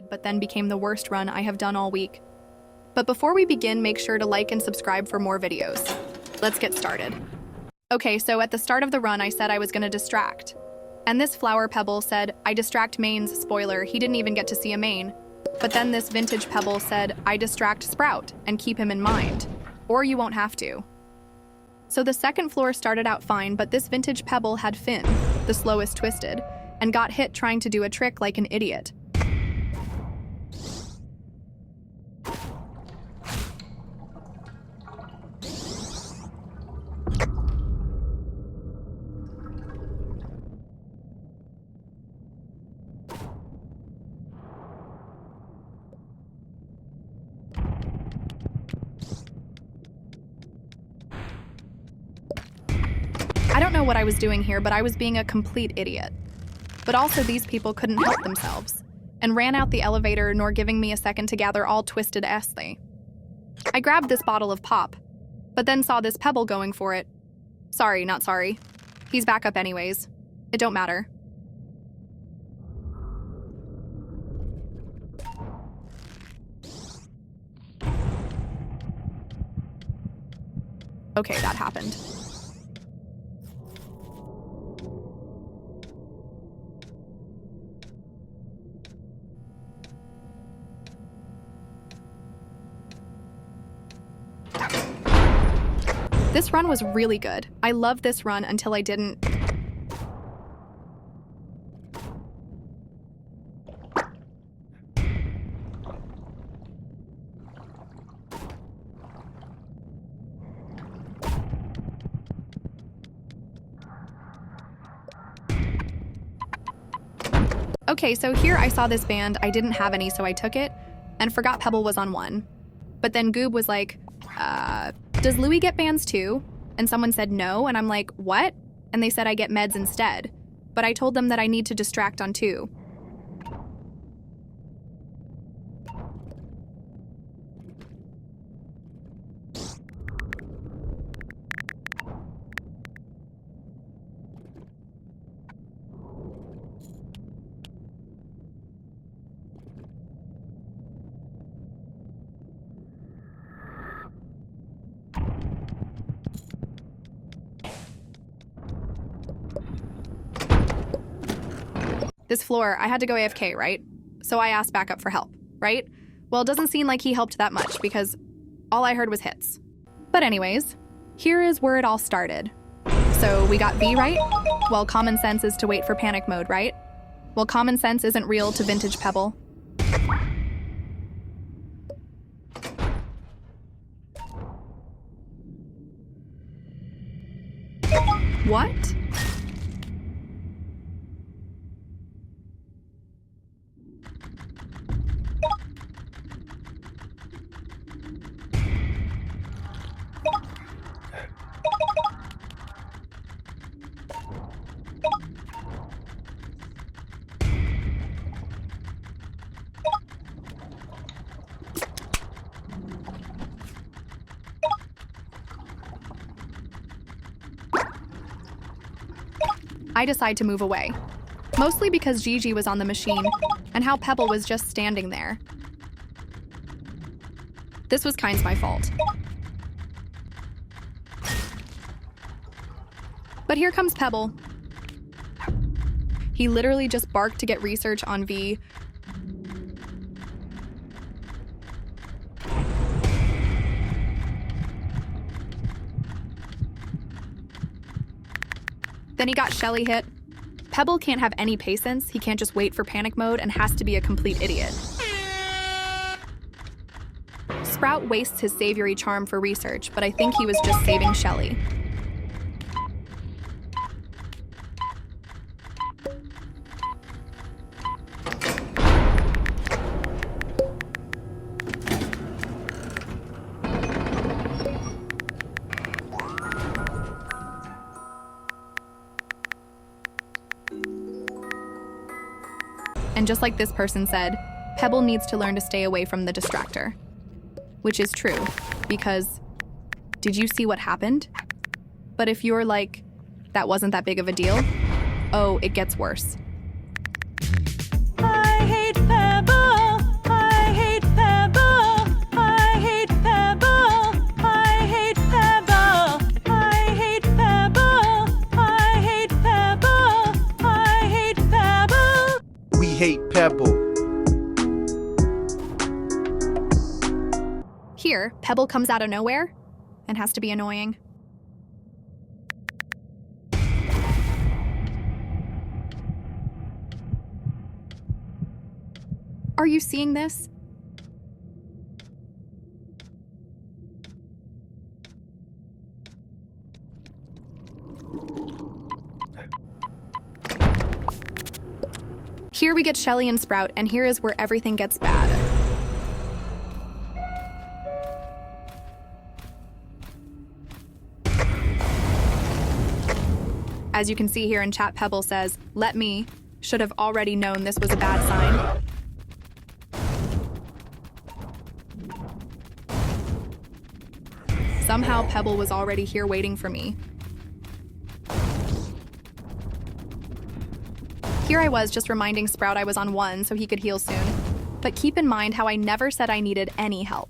But then became the worst run I have done all week. But before we begin, make sure to like and subscribe for more videos. Let's get started. Okay, so at the start of the run, I said I was gonna distract. And this flower pebble said, I distract mains, spoiler, he didn't even get to see a main. But then this vintage pebble said, I distract Sprout and keep him in mind. Or you won't have to. So the second floor started out fine, but this vintage pebble had Finn, the slowest twisted, and got hit trying to do a trick like an idiot. I don't know what I was doing here, but I was being a complete idiot. But also these people couldn't help themselves, and ran out the elevator nor giving me a second to gather all twisted they. I grabbed this bottle of pop, but then saw this pebble going for it. Sorry, not sorry. He's back up anyways. It don't matter. Okay, that happened. This run was really good. I loved this run until I didn't. Okay, so here I saw this band. I didn't have any, so I took it and forgot Pebble was on one. But then Goob was like, does Louis get bands too? And someone said no, and I'm like, what? And they said I get meds instead. But I told them that I need to distract on 2. This floor, I had to go AFK, right? So I asked backup for help, right? Well, it doesn't seem like he helped that much because all I heard was hits. But anyways, here is where it all started. So we got V right? Well, common sense is to wait for panic mode, right? Well, common sense isn't real to vintage Pebble. What? I decide to move away, mostly because Gigi was on the machine and how Pebble was just standing there. This was kinda my fault. But here comes Pebble. He literally just barked to get research on V. Then he got Shelly hit. Pebble can't have any patience. He can't just wait for panic mode and has to be a complete idiot. Sprout wastes his savoury charm for research, but I think he was just saving Shelly. And just like this person said, Pebble needs to learn to stay away from the distractor. Which is true, because did you see what happened? But if you're like, that wasn't that big of a deal, oh, it gets worse. I hate Pebble. Here, Pebble comes out of nowhere and has to be annoying. Are you seeing this? Here we get Shelly and Sprout, and here is where everything gets bad. As you can see here in chat, Pebble says, "Let me, should have already known this was a bad sign." Somehow Pebble was already here waiting for me. Here I was just reminding Sprout I was on 1 so he could heal soon. But keep in mind how I never said I needed any help.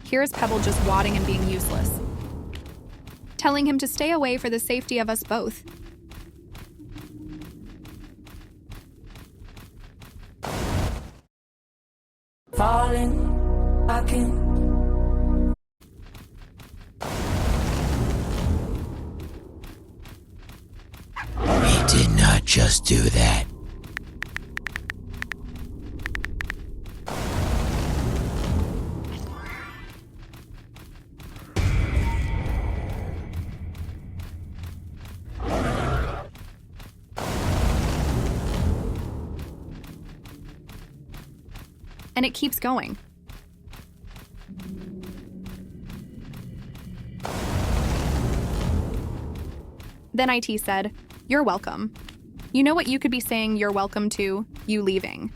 Here is Pebble just wadding and being useless, telling him to stay away for the safety of us both. Falling, I can. He did not just do that. And it keeps going. Then IT said, "You're welcome. You know what you could be saying you're welcome to? You leaving."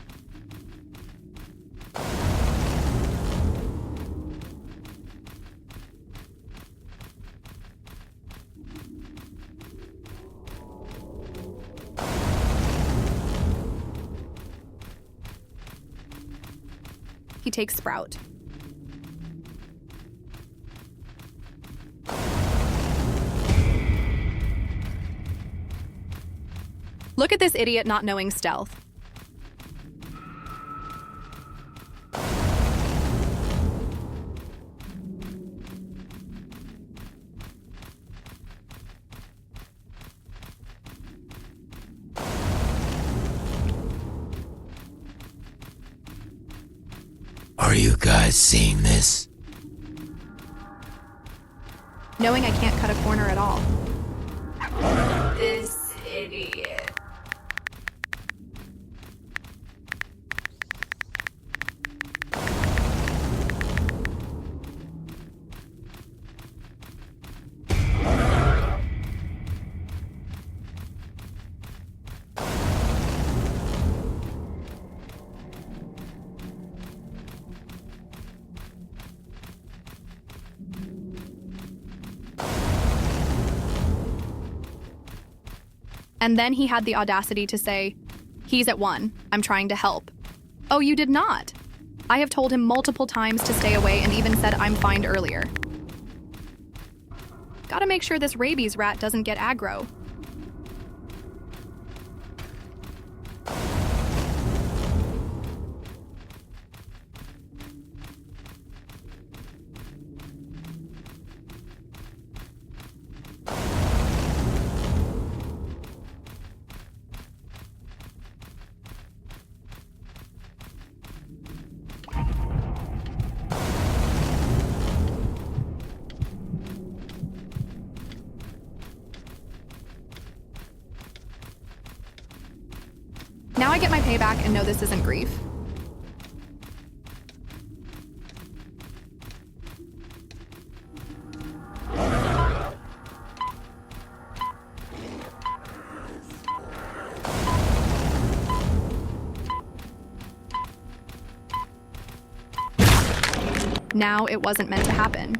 He takes Sprout. Look at this idiot not knowing stealth. Are you guys seeing this? Knowing I can't cut a corner at all. This idiot. And then he had the audacity to say, "He's at 1. I'm trying to help." Oh, you did not. I have told him multiple times to stay away and even said I'm fine earlier. Gotta make sure this rabies rat doesn't get aggro. Now I get my payback and know this isn't grief. Now it wasn't meant to happen.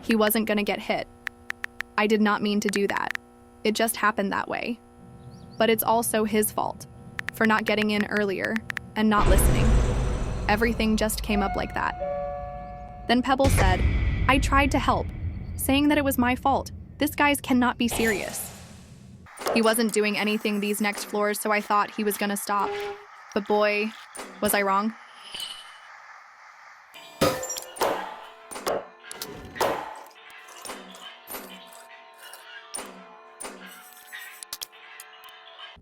He wasn't gonna get hit. I did not mean to do that. It just happened that way. But it's also his fault for not getting in earlier and not listening. Everything just came up like that. Then Pebble said, I tried to help, saying that it was my fault. This guy's cannot be serious. He wasn't doing anything these next floors, so I thought he was gonna stop. But boy, was I wrong.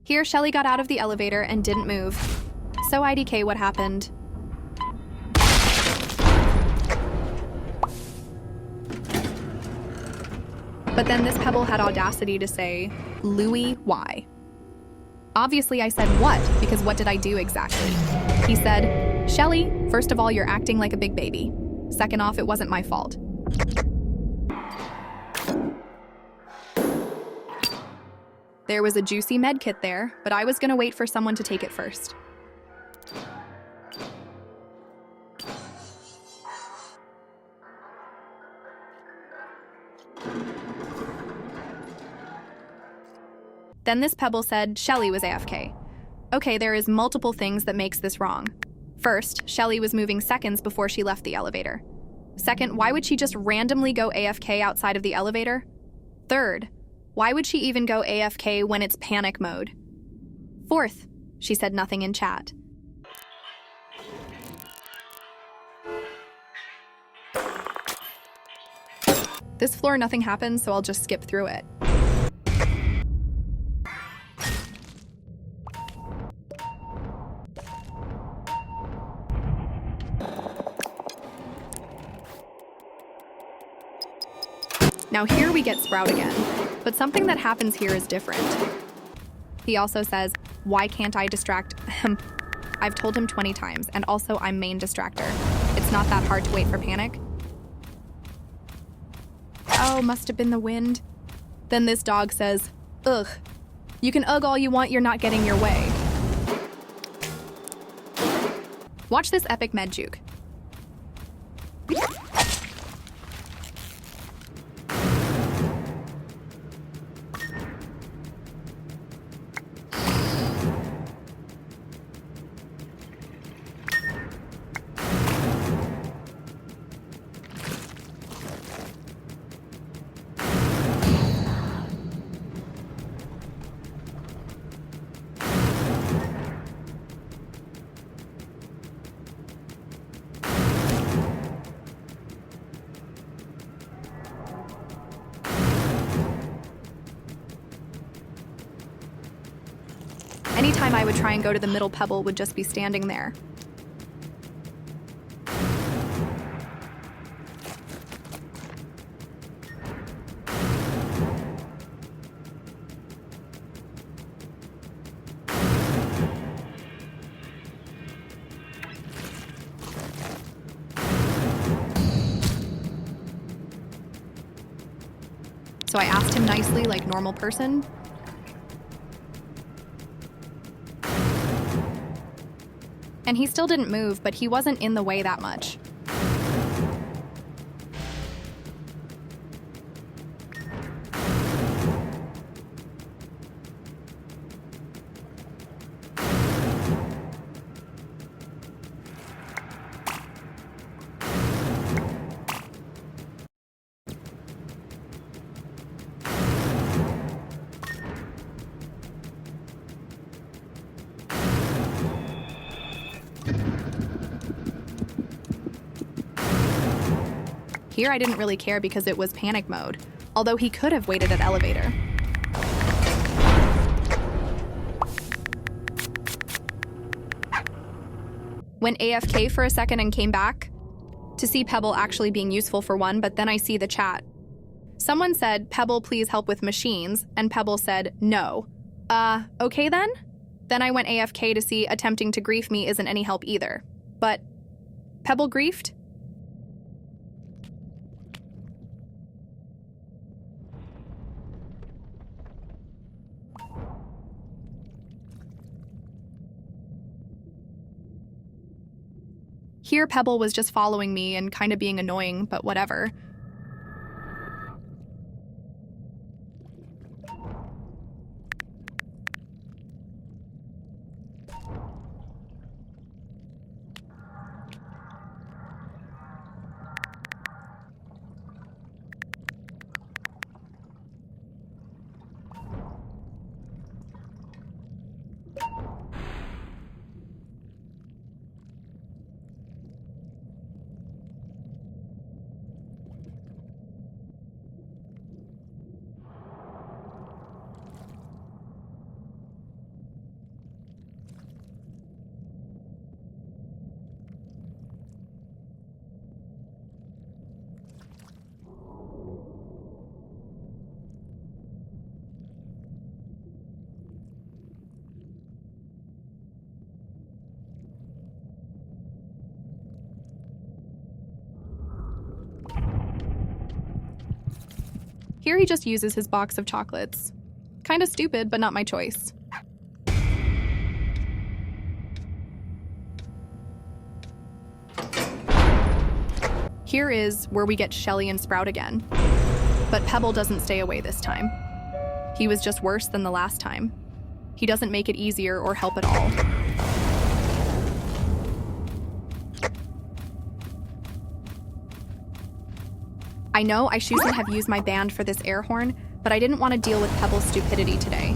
Here, Shelly got out of the elevator and didn't move. So IDK, what happened? But then this Pebble had audacity to say, Louis, why? Obviously I said what, because what did I do exactly? He said, Shelly, first of all, you're acting like a big baby. Second off, it wasn't my fault. There was a juicy med kit there, but I was gonna wait for someone to take it first. Then this Pebble said Shelly was AFK. Okay, there is multiple things that makes this wrong. First, Shelly was moving seconds before she left the elevator. Second, why would she just randomly go AFK outside of the elevator? Third, why would she even go AFK when it's panic mode? Fourth, she said nothing in chat. This floor nothing happens, so I'll just skip through it. Now here we get Sprout again, but something that happens here is different. He also says, why can't I distract him? I've told him 20 times, and also I'm main distractor. It's not that hard to wait for panic. Oh, must have been the wind. Then this dog says, ugh. You can ugh all you want, you're not getting your way. Watch this epic med juke. Anytime I would try and go to the middle, Pebble would just be standing there. So I asked him nicely, like normal person, and he still didn't move, but he wasn't in the way that much. Here I didn't really care because it was panic mode, although he could have waited at elevator. Went AFK for a second and came back to see Pebble actually being useful for one, but then I see the chat. Someone said, Pebble, please help with machines, and Pebble said, no. Okay then? Then I went AFK to see attempting to grief me isn't any help either. But Pebble griefed? Here, Pebble was just following me and kind of being annoying, but whatever. Here he just uses his box of chocolates. Kinda stupid, but not my choice. Here is where we get Shelly and Sprout again. But Pebble doesn't stay away this time. He was just worse than the last time. He doesn't make it easier or help at all. I know I shouldn't have used my band for this air horn, but I didn't want to deal with Pebble's stupidity today.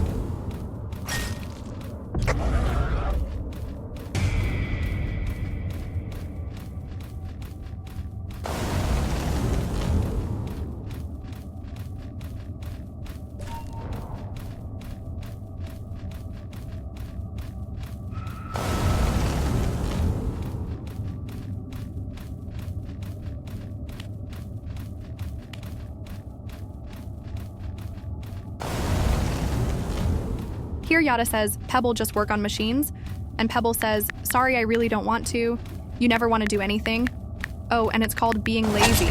Here Yada says, Pebble, just work on machines. And Pebble says, sorry, I really don't want to. You never want to do anything. Oh, and it's called being lazy.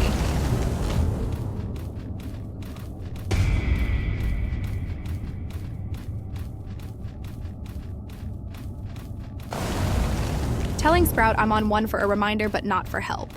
Telling Sprout I'm on one for a reminder but not for help.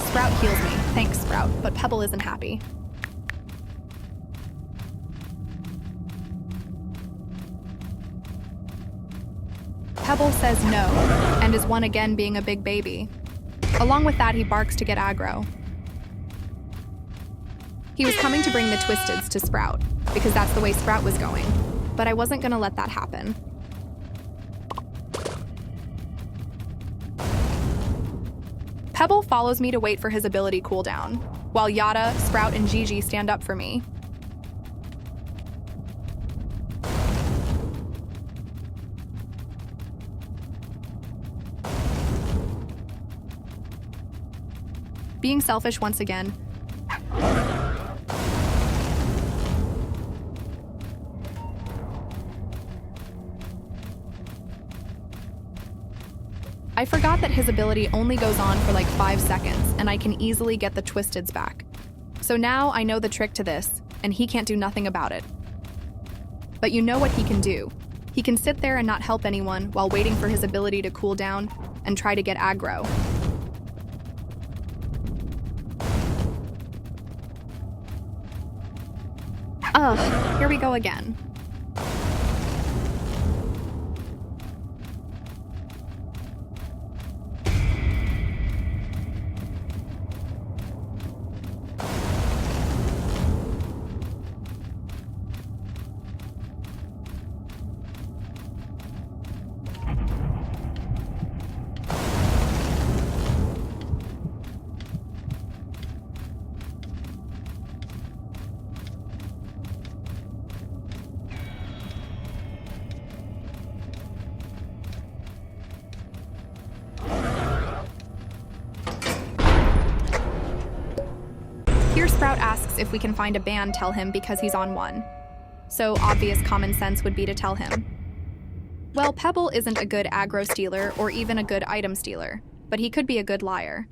Sprout heals me. Thanks, Sprout, but Pebble isn't happy. Pebble says no, and is one again being a big baby. Along with that, he barks to get aggro. He was coming to bring the Twisteds to Sprout, because that's the way Sprout was going, but I wasn't gonna let that happen. Pebble follows me to wait for his ability cooldown, while Yada, Sprout, and Gigi stand up for me. Being selfish once again. I forgot that his ability only goes on for like 5 seconds, and I can easily get the Twisteds back. So now I know the trick to this, and he can't do nothing about it. But you know what he can do. He can sit there and not help anyone while waiting for his ability to cool down and try to get aggro. Ugh, here we go again. Here Sprout asks if we can find a band tell him because he's on one. So obvious common sense would be to tell him. Well, Pebble isn't a good aggro stealer or even a good item stealer, but he could be a good liar.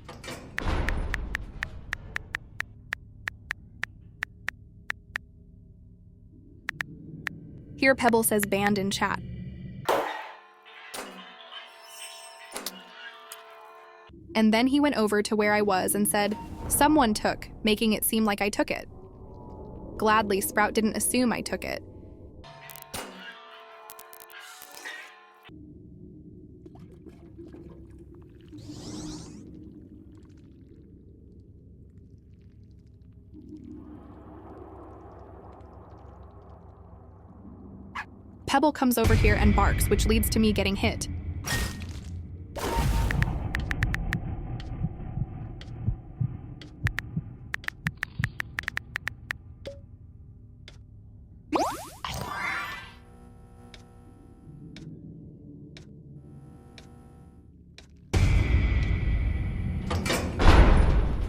Here Pebble says banned in chat. And then he went over to where I was and said, someone took, making it seem like I took it. Gladly, Sprout didn't assume I took it. Pebble comes over here and barks, which leads to me getting hit.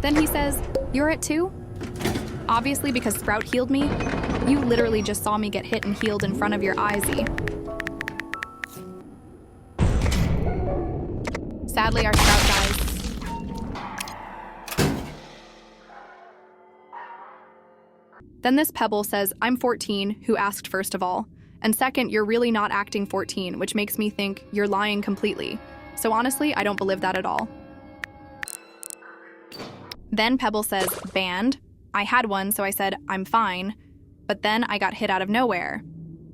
Then he says, "You're at 2?" Obviously, because Sprout healed me. You literally just saw me get hit and healed in front of your eyes, E. Sadly, our Sprout dies. Then this Pebble says, "I'm 14, who asked first of all. And second, you're really not acting 14, which makes me think you're lying completely. So honestly, I don't believe that at all." Then Pebble says, "Banned. I had one, so I said, I'm fine. But then I got hit out of nowhere.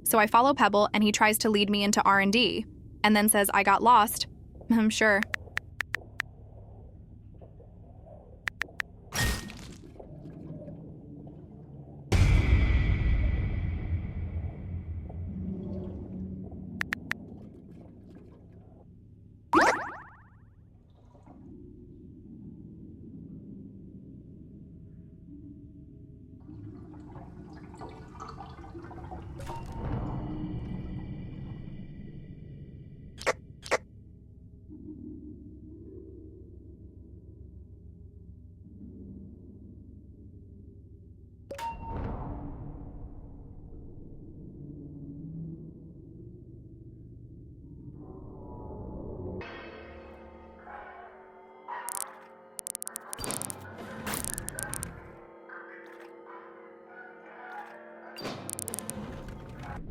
So I follow Pebble, and he tries to lead me into R&D, and then says I got lost. I'm sure."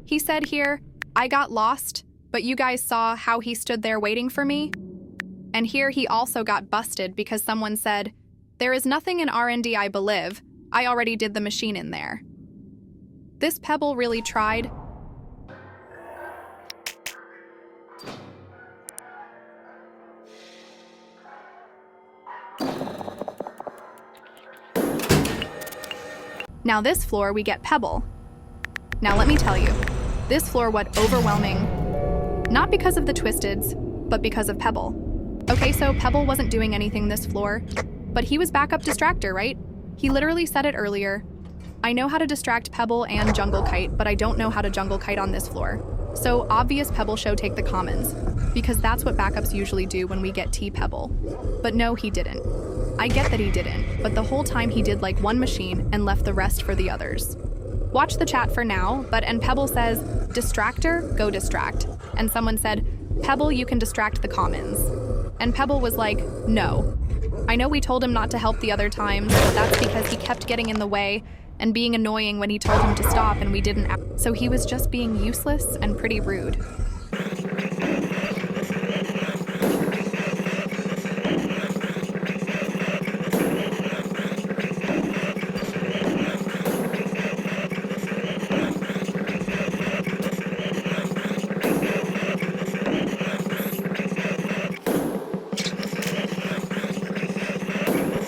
He said here, "I got lost, but you guys saw how he stood there waiting for me?" And here he also got busted because someone said, "There is nothing in R&D I believe. I already did the machine in there." This Pebble really tried. Now this floor we get Pebble. Now let me tell you, this floor was overwhelming. Not because of the Twisteds, but because of Pebble. Okay, so Pebble wasn't doing anything this floor, but he was backup distractor, right? He literally said it earlier. I know how to distract Pebble and Jungle Kite, but I don't know how to Jungle Kite on this floor. So obvious Pebble show take the commons, because that's what backups usually do when we get T-Pebble. But no, he didn't. I get that he didn't, but the whole time he did like one machine and left the rest for the others. Watch the chat for now, and Pebble says, "Distractor, go distract." And someone said, "Pebble, you can distract the commons." And Pebble was like, "No." I know we told him not to help the other times, but that's because he kept getting in the way and being annoying when he told him to stop and we didn't. So he was just being useless and pretty rude.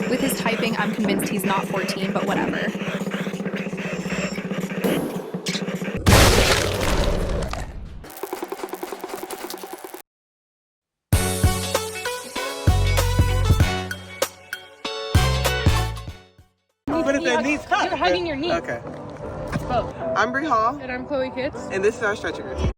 With his typing, I'm convinced he's not 14, but whatever. What is that? Knees tucked. You're hugging your knee. Okay. Oh. I'm Bree Hall, And I'm Chloe Kitts. and this is our stretching routine.